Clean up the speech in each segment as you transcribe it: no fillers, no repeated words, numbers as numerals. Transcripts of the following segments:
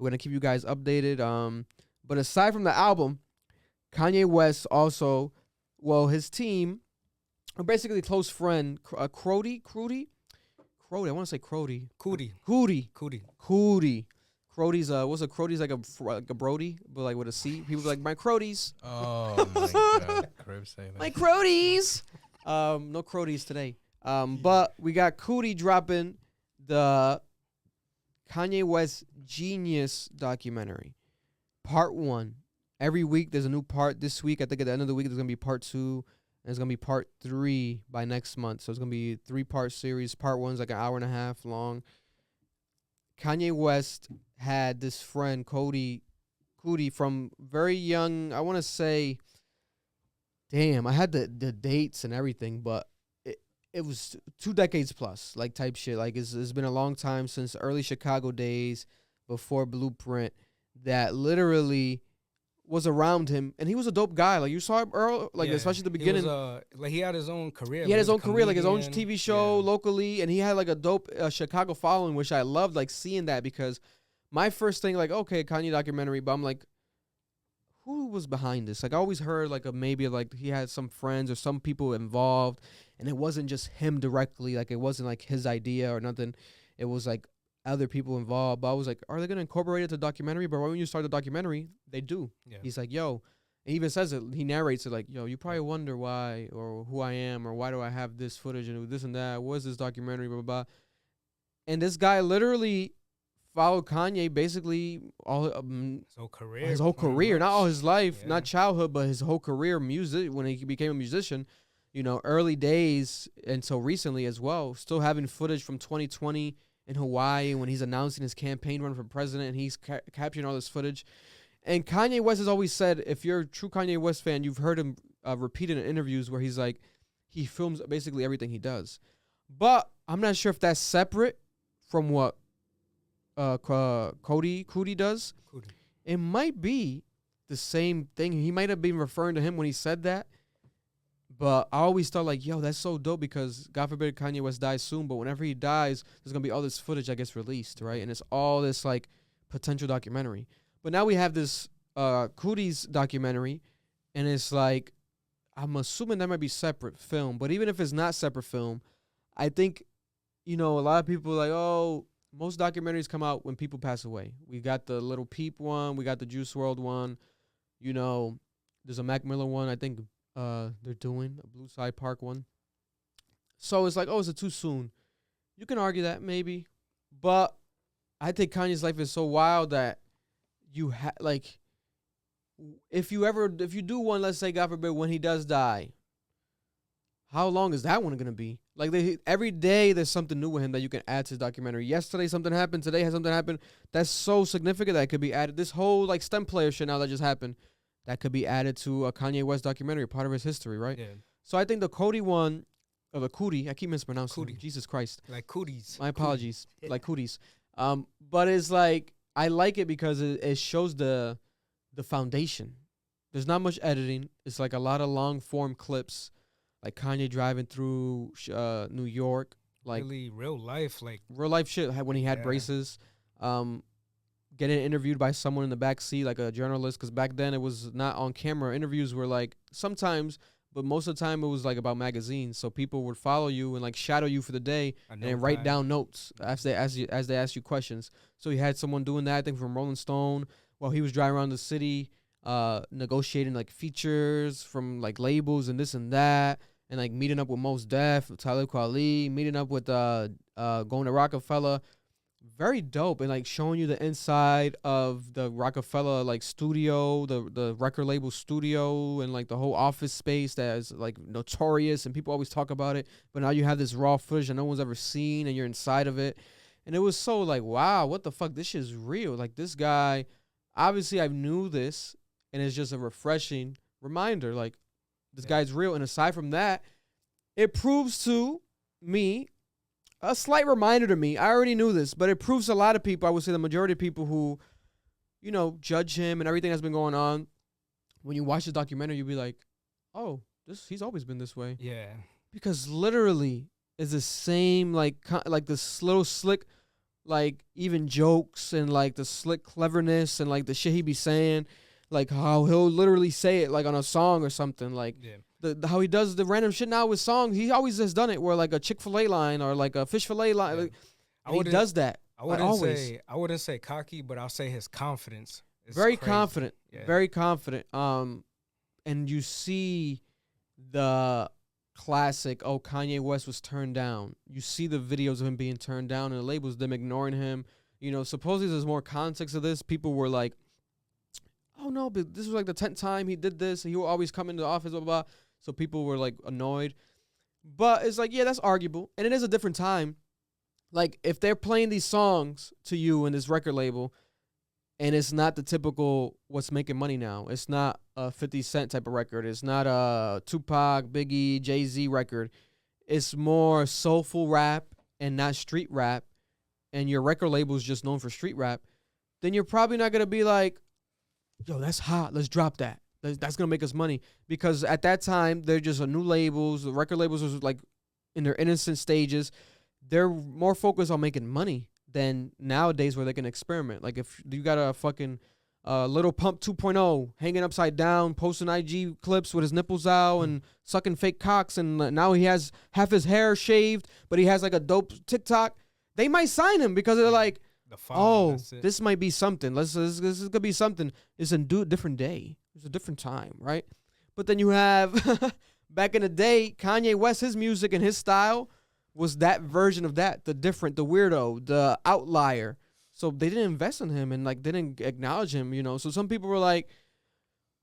We're gonna keep you guys updated. But aside from the album, Kanye West also, well, his team, or basically close friend, Crody. I want to say Crody. Cootie. Crody's what's a Crody's like a Brody, but like with a C. People be like my Crodies. Oh my god, Crib say that. My Crodies. No Crodies today. But we got Cootie dropping the Kanye West Genius documentary, part 1. Every week there's a new part. This week, I think at the end of the week there's gonna be part 2, and it's gonna be part 3 by next month. So it's gonna be a 3-part series. Part 1's like an hour and a half long. Kanye West had this friend Cootie from very young. I want to say, damn, I had the dates and everything, but it was 2 decades plus, like type shit. Like it's been a long time since early Chicago days before Blueprint that literally was around him, and he was a dope guy. Like you saw him early, like especially at the beginning. He was, like he had his own career. He had his own career, like his own TV show locally, and he had like a dope Chicago following, which I loved, like seeing that, because my first thing, like, okay, Kanye documentary, but I'm like, who was behind this? Like I always heard like maybe like he had some friends or some people involved, and it wasn't just him directly. Like it wasn't like his idea or nothing. It was like other people involved. But I was like, are they gonna incorporate it to the documentary? But when you start the documentary, they do. Yeah. He's like, yo, and he even says it. He narrates it like, yo, you probably wonder why or who I am or why do I have this footage and this and that. What is this documentary? Blah blah blah. And this guy literally followed Kanye basically all his whole career, not all his life, not childhood, but his whole career, music, when he became a musician, you know, early days until recently as well. Still having footage from 2020 in Hawaii when he's announcing his campaign run for president, and he's capturing all this footage. And Kanye West has always said, if you're a true Kanye West fan, you've heard him repeat in interviews where he's like, he films basically everything he does. But I'm not sure if that's separate from what Cootie does. It might be the same thing. He might have been referring to him when he said that. But I always thought like, yo, that's so dope, because God forbid Kanye West dies soon, but whenever he dies, there's going to be all this footage that gets released, right? And it's all this like potential documentary. But now we have this Cootie's documentary, and it's like, I'm assuming that might be separate film. But even if it's not separate film, I think, you know, a lot of people are like, oh, most documentaries come out when people pass away. We got the Little Peep one. We got the Juice WRLD one. You know, there's a Mac Miller one. I think they're doing a Blue Side Park one. So it's like, oh, is it too soon? You can argue that maybe. But I think Kanye's life is so wild that you like, if you do one, let's say, God forbid, when he does die, how long is that one going to be? Like every day there's something new with him that you can add to his documentary. Yesterday something happened. Today has something happened. That's so significant that it could be added. This whole like STEM player shit now that just happened, that could be added to a Kanye West documentary, part of his history, right? Yeah. So I think the Cootie one, or the Cootie, I keep mispronouncing it. Jesus Christ. Like Cooties. My apologies. Cootie. Like Cooties. But it's like, I like it because it shows the foundation. There's not much editing. It's like a lot of long form clips. Like Kanye driving through New York, like really real life shit. When he had braces, getting interviewed by someone in the back seat, like a journalist, because back then it was not on camera. Interviews were like sometimes, but most of the time it was like about magazines. So people would follow you and like shadow you for the day and then write down notes as they ask you questions. So he had someone doing that, I think, from Rolling Stone, while he was driving around the city, negotiating like features from like labels and this and that. And like meeting up with Mos Def, Talib Kweli, meeting up with going to Rockefeller, very dope, and like showing you the inside of the Rockefeller like studio, the record label studio, and like the whole office space that is like notorious, and people always talk about it. But now you have this raw footage that no one's ever seen, and you're inside of it, and it was so like, wow, what the fuck, this shit's real. Like this guy, obviously I knew this, and it's just a refreshing reminder, like. This guy's real. And aside from that, it proves to me, a slight reminder to me, I already knew this, but it proves to a lot of people, I would say the majority of people who, you know, judge him and everything that's been going on, when you watch the documentary, you'll be like, oh, he's always been this way. Yeah. Because literally it's the same, like this little slick like even jokes and like the slick cleverness and like the shit he be saying, like how he'll literally say it like on a song or something, like the how he does the random shit now with songs. He always has done it where like a Chick-fil-A line or like a fish fillet line, like, and he does that. I wouldn't say cocky, but I'll say his confidence is very crazy. confident, very confident. And you see the classic, oh, Kanye West was turned down. You see the videos of him being turned down and the labels, them ignoring him. You know, supposedly there's more context of this. People were like, oh no, but this was like the 10th time he did this. He will always come into the office, blah, blah, blah. So people were like annoyed. But it's like, yeah, that's arguable. And it is a different time. Like if they're playing these songs to you in this record label and it's not the typical what's making money now. It's not a 50 Cent type of record. It's not a Tupac, Biggie, Jay-Z record. It's more soulful rap and not street rap. And your record label is just known for street rap. Then you're probably not going to be like, yo, that's hot. Let's drop that. That's going to make us money. Because at that time, they're just a new labels. The record labels was like in their innocent stages. They're more focused on making money than nowadays where they can experiment. Like if you got a fucking Little Pump 2.0 hanging upside down, posting IG clips with his nipples out and sucking fake cocks, and now he has half his hair shaved, but he has like a dope TikTok. They might sign him because they're like, oh, this might be something. This is gonna be something. It's a different day. It's a different time, right? But then you have back in the day, Kanye West, his music and his style was that version of that, the different, the weirdo, the outlier. So they didn't invest in him and like didn't acknowledge him, you know. So some people were like,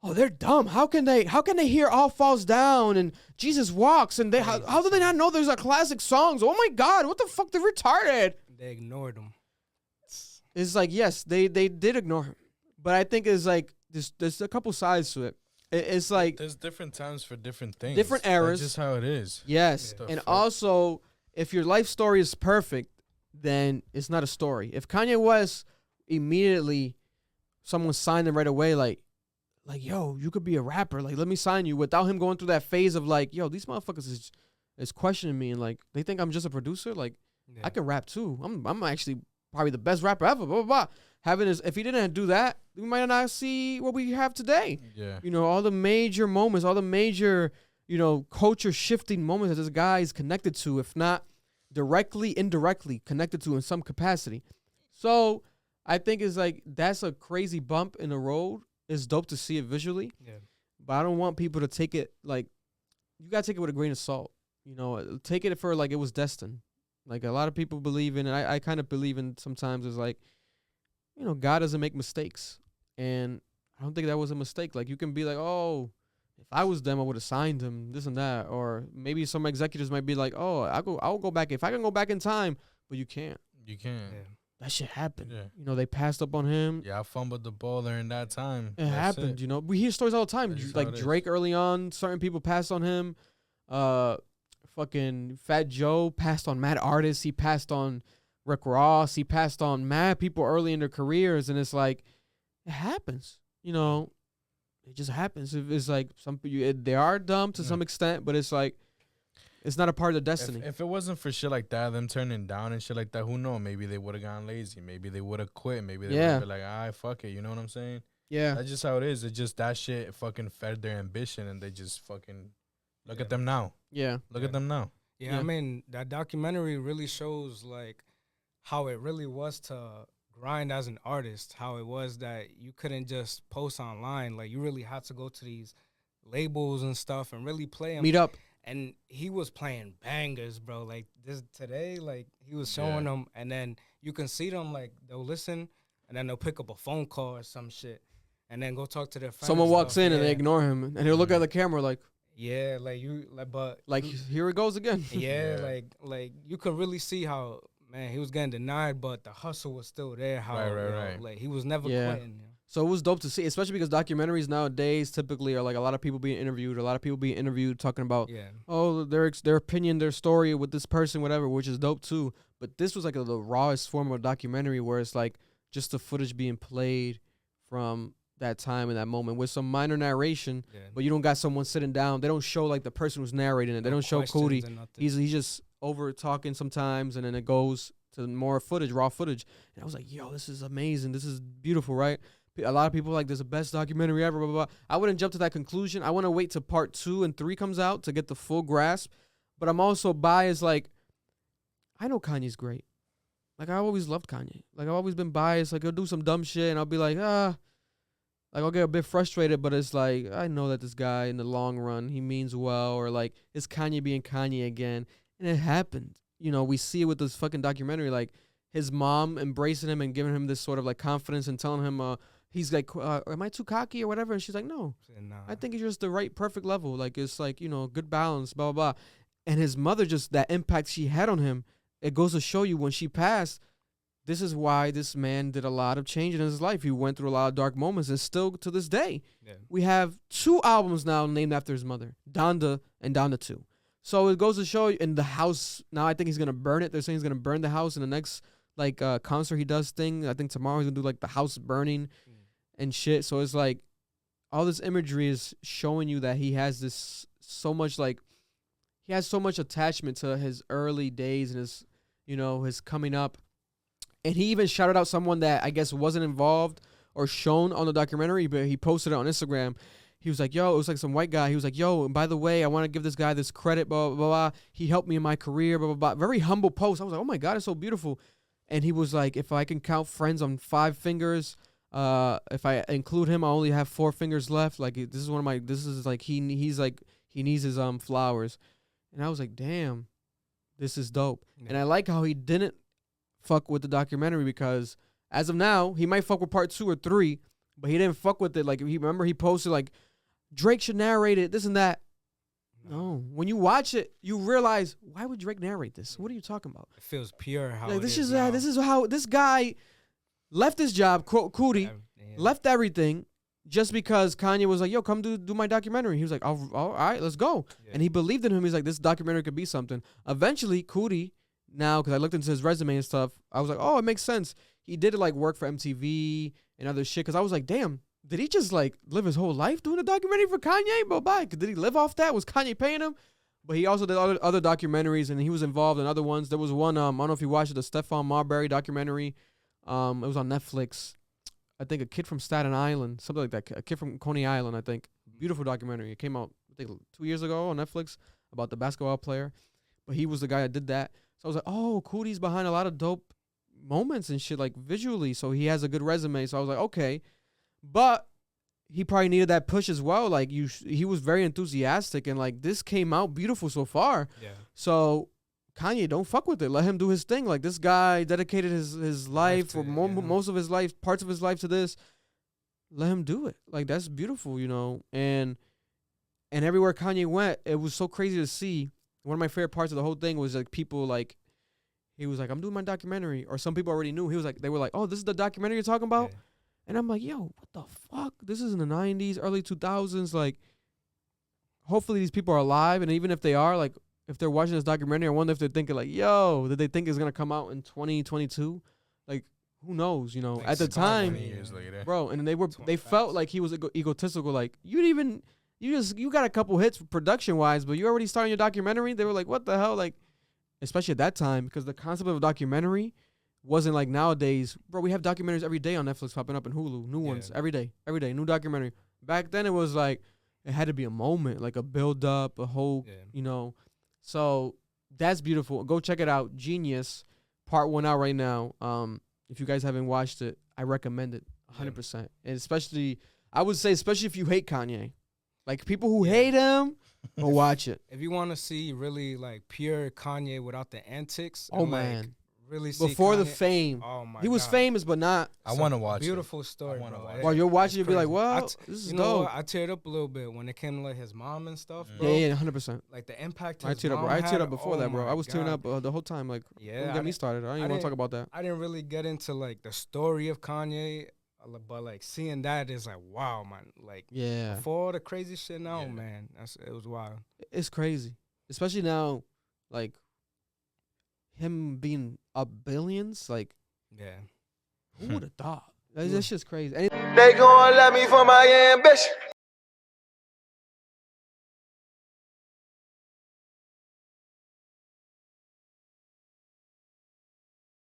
oh, they're dumb. How can they hear All Falls Down and Jesus Walks and they how do they not know there's a classic songs? Oh my God, what the fuck? They're retarded. They ignored him. It's like, yes, they did ignore him. But I think it's like there's a couple sides to it. It's like there's different times for different things. Different eras. That's just how it is. Yes. Yeah. And also, if your life story is perfect, then it's not a story. If Kanye West immediately someone signed him right away, like, yo, you could be a rapper. Like, let me sign you without him going through that phase of like, yo, these motherfuckers is questioning me and like they think I'm just a producer. Like, I can rap too. I'm actually probably the best rapper ever. Blah, blah, blah. If he didn't do that, we might not see what we have today. Yeah. You know, all the major moments, all the major, you know, culture shifting moments that this guy is connected to, if not directly, indirectly connected to in some capacity. So I think it's like that's a crazy bump in the road. It's dope to see it visually. Yeah. But I don't want people to take it like, you gotta take it with a grain of salt. You know, take it for like it was destined. Like a lot of people believe in, and I kind of believe in sometimes is like, you know, God doesn't make mistakes. And I don't think that was a mistake. Like you can be like, oh, if I was them, I would have signed him, this and that. Or maybe some executives might be like, oh, I'll go back. If I can go back in time, but you can't. You can't. Yeah. That shit happened. Yeah. You know, they passed up on him. Yeah, I fumbled the ball during that time. It happened, you know. We hear stories all the time. Like Drake early on, certain people passed on him. Fucking Fat Joe passed on mad artists. He passed on Rick Ross. He passed on mad people early in their careers. And it's like, it happens. You know, it just happens. It's like some people, they are dumb to some extent, but it's like, it's not a part of the destiny. If it wasn't for shit like that, them turning down and shit like that, who knows? Maybe they would have gone lazy. Maybe they would have quit. Maybe they would have been like, fuck it. You know what I'm saying? Yeah. That's just how it is. It's just that shit fucking fed their ambition and they just fucking look at them now. Yeah. Look at them now. Yeah, I mean, that documentary really shows like how it really was to grind as an artist, how it was that you couldn't just post online. Like you really had to go to these labels and stuff and really play them. Meet up. And he was playing bangers, bro. Like this today, like he was showing them, and then you can see them like they'll listen, and then they'll pick up a phone call or some shit, and then go talk to their friends. Someone walks in and they ignore him, and he'll look at the camera like, here it goes again. like you can really see how he was getting denied, but the hustle was still there. How right. Like he was never quitting. You know? So it was dope to see, especially because documentaries nowadays typically are like a lot of people being interviewed, talking about, their opinion, their story with this person, whatever, which is dope too. But this was like the rawest form of documentary where it's like just the footage being played from that time and that moment with some minor narration, but you don't got someone sitting down. They don't show like the person who's narrating it. They don't show Cootie. He's just over talking sometimes, and then it goes to more footage, raw footage. And I was like, yo, this is amazing. This is beautiful, right? A lot of people are like, this is the best documentary ever, blah, blah, blah. I wouldn't jump to that conclusion. I want to wait till part 2 and 3 comes out to get the full grasp. But I'm also biased. Like, I know Kanye's great. Like, I always loved Kanye. Like, I've always been biased. Like, he'll do some dumb shit, and I'll be like, like, I'll get a bit frustrated, but it's like, I know that this guy, in the long run, he means well, or, like, it's Kanye being Kanye again. And it happened. You know, we see it with this fucking documentary, like, his mom embracing him and giving him this sort of, like, confidence and telling him, he's like, am I too cocky or whatever? And she's like, no. Nah. I think it's just the right, perfect level. Like, it's like, you know, good balance, blah, blah, blah. And his mother, just that impact she had on him, it goes to show you when she passed, this is why this man did a lot of change in his life. He went through a lot of dark moments, and still to this day, we have 2 albums now named after his mother, Donda and Donda 2. So it goes to show you, in the house, now I think he's going to burn it. They're saying he's going to burn the house in the next, like, concert he does thing. I think tomorrow he's going to do, like, the house burning and shit. So it's like, all this imagery is showing you that he has this so much, like, he has so much attachment to his early days and his, you know, his coming up. And he even shouted out someone that I guess wasn't involved or shown on the documentary, but he posted it on Instagram. He was like, yo, it was like some white guy. He was like, yo, and by the way, I want to give this guy this credit, blah, blah, blah, blah. He helped me in my career, blah, blah, blah. Very humble post. I was like, oh my God, it's so beautiful. And he was like, if I can count friends on 5 fingers, if I include him, I only have 4 fingers left. Like, this is one of my, this is like, he's like, he needs his flowers. And I was like, damn, this is dope. Yeah. And I like how he didn't fuck with the documentary, because as of now, he might fuck with part 2 or 3, but he didn't fuck with it. Like, he posted like, Drake should narrate it, this and that. No, when you watch it, you realize, why would Drake narrate this? What are you talking about? It feels pure. How like, this is how this guy left his job, Cootie, left everything, just because Kanye was like, yo, come do my documentary. He was like, all right, let's go. Yeah. And he believed in him. He's like, this documentary could be something. Eventually, Cootie, now, because I looked into his resume and stuff, I was like, oh, it makes sense. He did like work for MTV and other shit, because I was like, damn, did he just like live his whole life doing a documentary for Kanye? Bye-bye. Did he live off that? Was Kanye paying him? But he also did other documentaries, and he was involved in other ones. There was one, I don't know if you watched it, the Stephon Marbury documentary. It was on Netflix. I think A Kid from Staten Island, something like that. A Kid from Coney Island, I think. Beautiful documentary. It came out, I think, 2 years ago on Netflix about the basketball player. But he was the guy that did that. So I was like, oh, Cootie's behind a lot of dope moments and shit, like visually. So he has a good resume. So I was like, okay. But he probably needed that push as well. Like, he was very enthusiastic, and like, this came out beautiful so far. Yeah. So Kanye, don't fuck with it. Let him do his thing. Like, this guy dedicated his life, or most of his life, parts of his life to this. Let him do it. Like, that's beautiful, you know. And everywhere Kanye went, it was so crazy to see. One of my favorite parts of the whole thing was like, people like, he was like, I'm doing my documentary, or some people already knew. He was like, they were like, oh, this is the documentary you're talking about? Yeah. And I'm like, yo, what the fuck? This is in the 90s, early 2000s. Like, hopefully these people are alive. And even if they are, like, if they're watching this documentary, I wonder if they're thinking like, yo, did they think it's going to come out in 2022? Like, who knows, you know? Like, at the time, years later. Bro, and they felt like he was egotistical. Like, you got a couple hits production-wise, but you already started your documentary? They were like, what the hell? Like, especially at that time, because the concept of a documentary wasn't like nowadays. Bro, we have documentaries every day on Netflix popping up, and Hulu, new ones every day, new documentary. Back then, it was like, it had to be a moment, like a build-up, a whole, you know. So that's beautiful. Go check it out. Genius, part 1 out right now. If you guys haven't watched it, I recommend it 100%. And especially, I would say, especially if you hate Kanye. Like, people who hate him, go watch it. If you want to see really like pure Kanye without the antics. Oh, man. Really see before Kanye, the fame. Oh my God. He was famous, but not. I want to watch beautiful story, bro. While you're watching, you'll be like, well, this is dope. I teared up a little bit when it came to like his mom and stuff, bro. Yeah, 100%. Like the impact I teared up before that, bro. I was tearing up the whole time. Like, don't get me started. I don't even want to talk about that. I didn't really get into like the story of Kanye, but like seeing that is like, wow, man. Like, before all the crazy shit now, man, it was wild. It's crazy, especially now, like, him being up billions, like, who would have thought? That's just crazy. They gonna let me for my ambition.